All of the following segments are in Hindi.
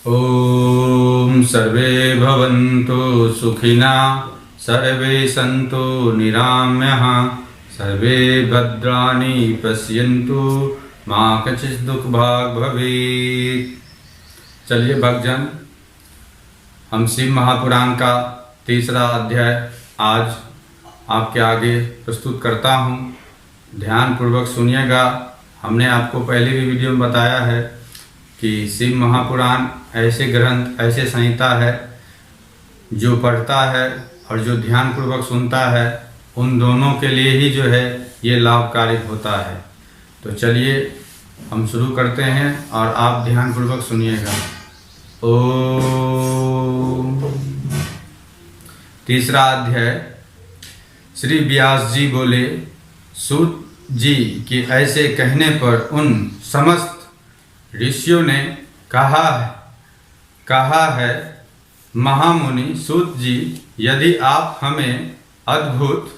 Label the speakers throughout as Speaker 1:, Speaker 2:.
Speaker 1: ओम सर्वे भवन्तु सुखिना सर्वे सन्तु निरामयाः सर्वे भद्राणि पश्यन्तु मां कश्चित् दुःखभाग् भवेत्। चलिए भक्तजन, हम शिव महापुराण का तीसरा अध्याय आज आपके आगे प्रस्तुत करता हूँ। ध्यान पूर्वक सुनिएगा। हमने आपको पहले भी वीडियो में बताया है कि शिव महापुराण ऐसे ग्रंथ, ऐसे संहिता है जो पढ़ता है और जो ध्यान पूर्वक सुनता है, उन दोनों के लिए ही जो है ये लाभकारी होता है। तो चलिए हम शुरू करते हैं और आप ध्यान पूर्वक सुनिएगा। ओम। तीसरा अध्याय। श्री व्यास जी बोले, सूत जी के ऐसे कहने पर उन समस्त ऋषियों ने कहा है महामुनि सूत जी, यदि आप हमें अद्भुत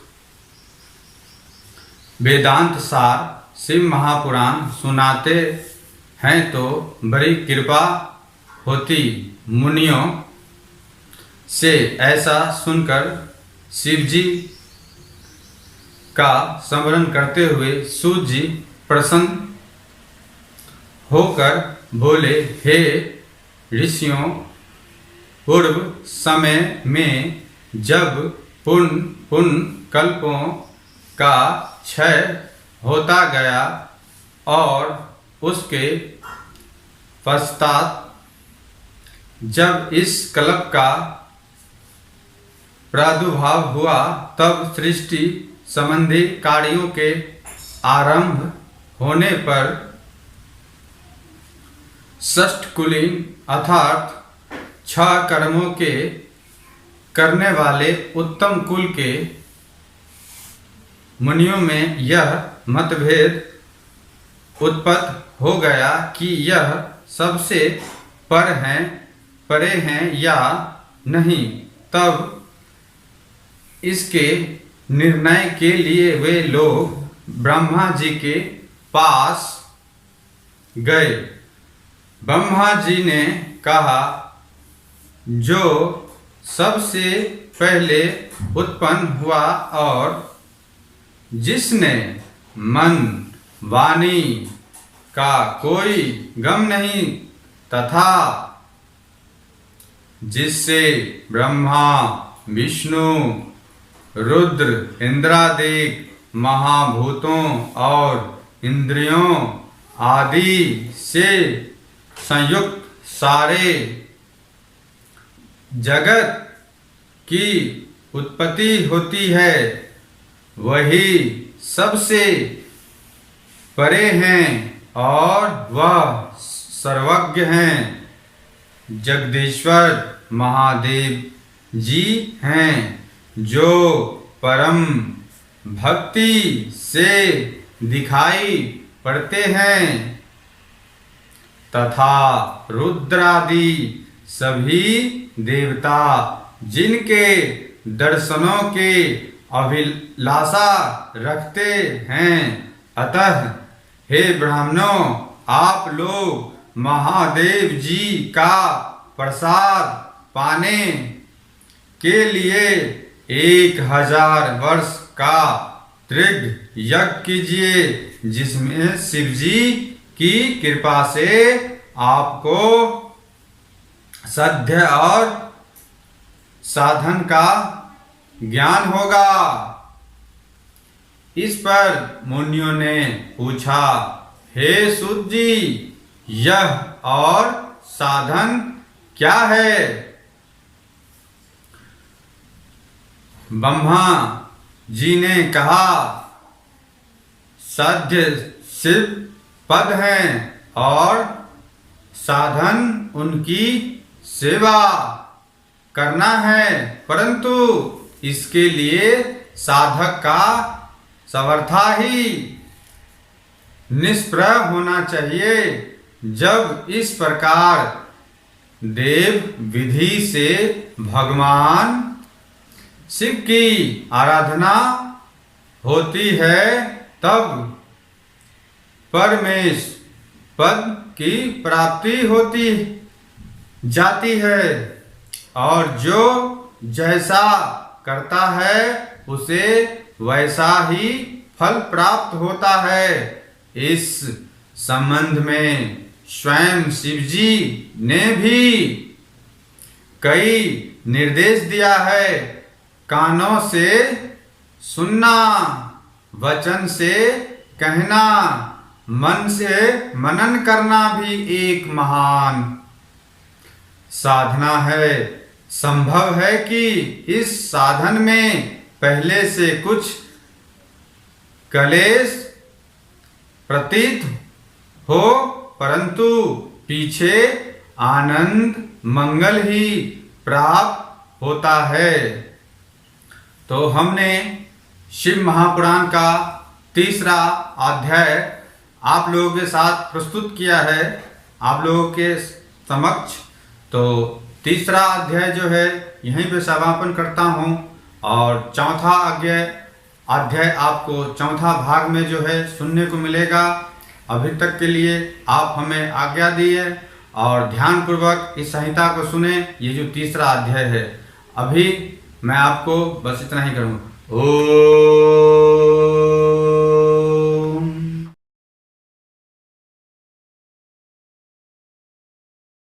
Speaker 1: वेदांत सार शिव महापुराण सुनाते हैं तो बड़ी कृपा होती। मुनियों से ऐसा सुनकर शिव जी का स्मरण करते हुए सूत जी प्रसन्न होकर बोले, हे ऋषियों, पूर्व समय में जब पुण्य कल्पों का क्षय होता गया और उसके पश्चात जब इस कल्प का प्रादुर्भाव हुआ, तब सृष्टि संबंधी कार्यों के आरंभ होने पर षष्ठकुलीन अर्थात 6 कर्मों के करने वाले उत्तम कुल के मुनियों में यह मतभेद उत्पन्न हो गया कि यह सबसे परे हैं या नहीं। तब इसके निर्णय के लिए वे लोग ब्रह्मा जी के पास गए। ब्रह्मा जी ने कहा, जो सबसे पहले उत्पन्न हुआ और जिसने मन वाणी का कोई गम नहीं तथा जिससे ब्रह्मा विष्णु रुद्र इंद्रादिक महाभूतों और इंद्रियों आदि से संयुक्त सारे जगत की उत्पत्ति होती है, वही सबसे परे हैं और वह सर्वज्ञ हैं। जगदीश्वर महादेव जी हैं, जो परम भक्ति से दिखाई पड़ते हैं तथा रुद्रादि सभी देवता जिनके दर्शनों के अभिलाषा रखते हैं। अतः हे ब्राह्मणों, आप लोग महादेव जी का प्रसाद पाने के लिए 1000 वर्ष का दीर्घ यज्ञ कीजिए, जिसमें शिव जी की कृपा से आपको साध्य और साधन का ज्ञान होगा। इस पर मुनियों ने पूछा, हे सूत जी, यह और साधन क्या है? ब्रह्मा जी ने कहा, साध्य शिव पद हैं और साधन उनकी सेवा करना है, परंतु इसके लिए साधक का समर्था ही निष्प्रह होना चाहिए। जब इस प्रकार देव विधि से भगवान शिव की आराधना होती है, तब परमेश पद की प्राप्ति होती जाती है और जो जैसा करता है उसे वैसा ही फल प्राप्त होता है। इस संबंध में स्वयं शिव जी ने भी कई निर्देश दिया है। कानों से सुनना, वचन से कहना, मन से मनन करना भी एक महान साधना है। संभव है कि इस साधन में पहले से कुछ क्लेश प्रतीत हो, परंतु पीछे आनंद मंगल ही प्राप्त होता है। तो हमने शिव महापुराण का तीसरा अध्याय आप लोगों के साथ प्रस्तुत किया है, आप लोगों के समक्ष। तो तीसरा अध्याय जो है यहीं पे समापन करता हूँ और चौथा अध्याय आपको चौथा भाग में जो है सुनने को मिलेगा। अभी तक के लिए आप हमें आज्ञा दिए और ध्यानपूर्वक इस संहिता को सुने। ये जो तीसरा अध्याय है, अभी मैं आपको बस इतना ही करूँ। ओम